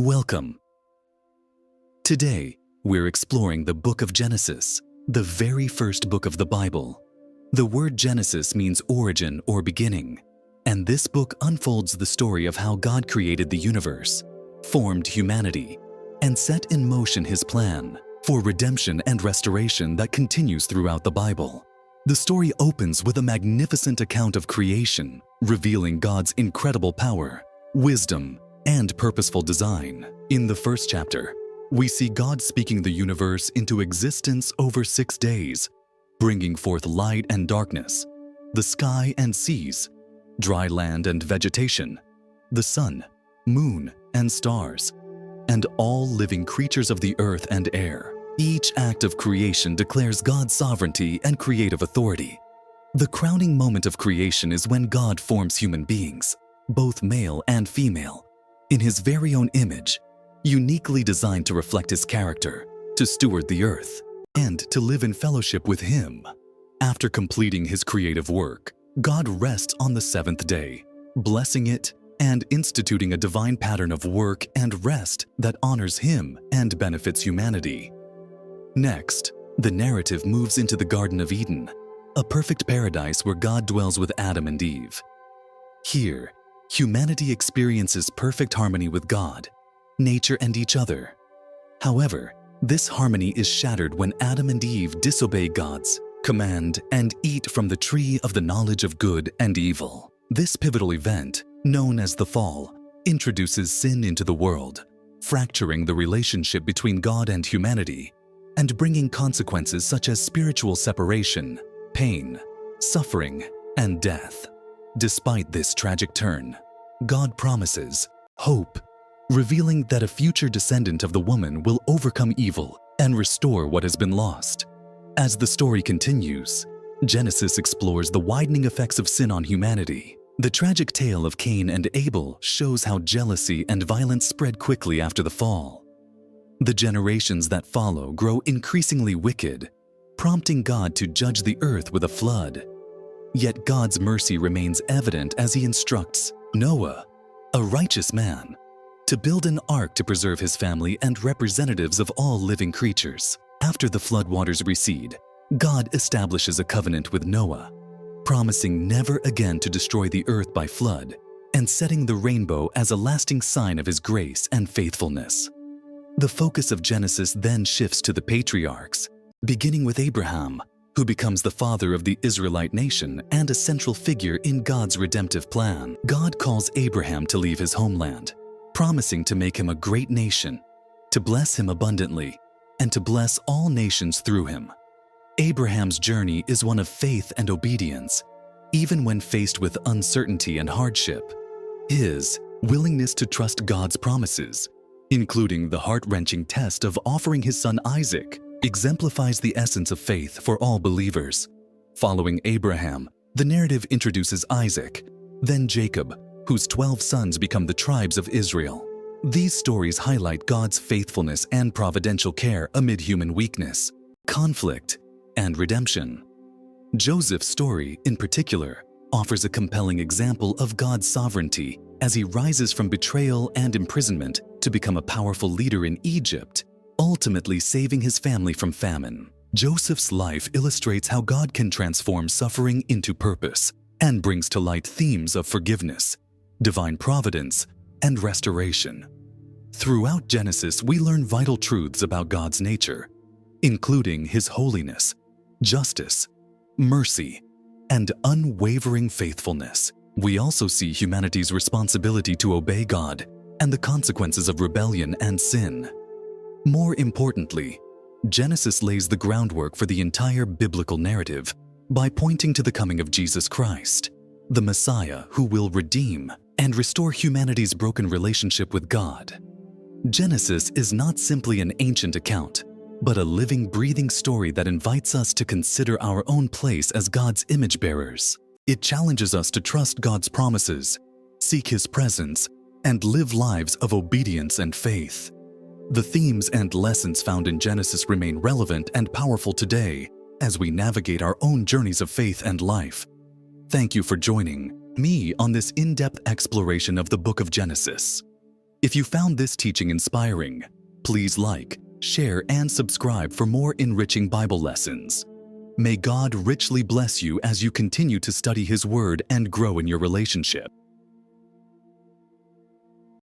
Welcome. Today, we're exploring the book of Genesis, the very first book of the Bible. The word Genesis means origin or beginning, and this book unfolds the story of how God created the universe, formed humanity, and set in motion His plan for redemption and restoration that continues throughout the Bible. The story opens with a magnificent account of creation, revealing God's incredible power, wisdom, and purposeful design. In the first chapter, we see God speaking the universe into existence over 6 days, bringing forth light and darkness, the sky and seas, dry land and vegetation, the sun, moon, and stars, and all living creatures of the earth and air. Each act of creation declares God's sovereignty and creative authority. The crowning moment of creation is when God forms human beings, both male and female, in His very own image, uniquely designed to reflect His character, to steward the earth, and to live in fellowship with Him. After completing His creative work, God rests on the seventh day, blessing it and instituting a divine pattern of work and rest that honors Him and benefits humanity. Next, the narrative moves into the Garden of Eden, a perfect paradise where God dwells with Adam and Eve. Here, humanity experiences perfect harmony with God, nature, and each other. However, this harmony is shattered when Adam and Eve disobey God's command and eat from the tree of the knowledge of good and evil. This pivotal event, known as the fall, introduces sin into the world, fracturing the relationship between God and humanity, and bringing consequences such as spiritual separation, pain, suffering, and death. Despite this tragic turn, God promises hope, revealing that a future descendant of the woman will overcome evil and restore what has been lost. As the story continues, Genesis explores the widening effects of sin on humanity. The tragic tale of Cain and Abel shows how jealousy and violence spread quickly after the fall. The generations that follow grow increasingly wicked, prompting God to judge the earth with a flood. Yet God's mercy remains evident as He instructs Noah, a righteous man, to build an ark to preserve his family and representatives of all living creatures. After the floodwaters recede, God establishes a covenant with Noah, promising never again to destroy the earth by flood, and setting the rainbow as a lasting sign of His grace and faithfulness. The focus of Genesis then shifts to the patriarchs, beginning with Abraham, who becomes the father of the Israelite nation and a central figure in God's redemptive plan. God calls Abraham to leave his homeland, promising to make him a great nation, to bless him abundantly, and to bless all nations through him. Abraham's journey is one of faith and obedience, even when faced with uncertainty and hardship. His willingness to trust God's promises, including the heart-wrenching test of offering his son Isaac, exemplifies the essence of faith for all believers. Following Abraham, the narrative introduces Isaac, then Jacob, whose 12 sons become the tribes of Israel. These stories highlight God's faithfulness and providential care amid human weakness, conflict, and redemption. Joseph's story, in particular, offers a compelling example of God's sovereignty as he rises from betrayal and imprisonment to become a powerful leader in Egypt, ultimately saving his family from famine. Joseph's life illustrates how God can transform suffering into purpose and brings to light themes of forgiveness, divine providence, and restoration. Throughout Genesis, we learn vital truths about God's nature, including His holiness, justice, mercy, and unwavering faithfulness. We also see humanity's responsibility to obey God and the consequences of rebellion and sin. More importantly, Genesis lays the groundwork for the entire biblical narrative by pointing to the coming of Jesus Christ, the Messiah who will redeem and restore humanity's broken relationship with God. Genesis is not simply an ancient account, but a living, breathing story that invites us to consider our own place as God's image bearers. It challenges us to trust God's promises, seek His presence, and live lives of obedience and faith. The themes and lessons found in Genesis remain relevant and powerful today as we navigate our own journeys of faith and life. Thank you for joining me on this in-depth exploration of the book of Genesis. If you found this teaching inspiring, please like, share, and subscribe for more enriching Bible lessons. May God richly bless you as you continue to study His Word and grow in your relationship.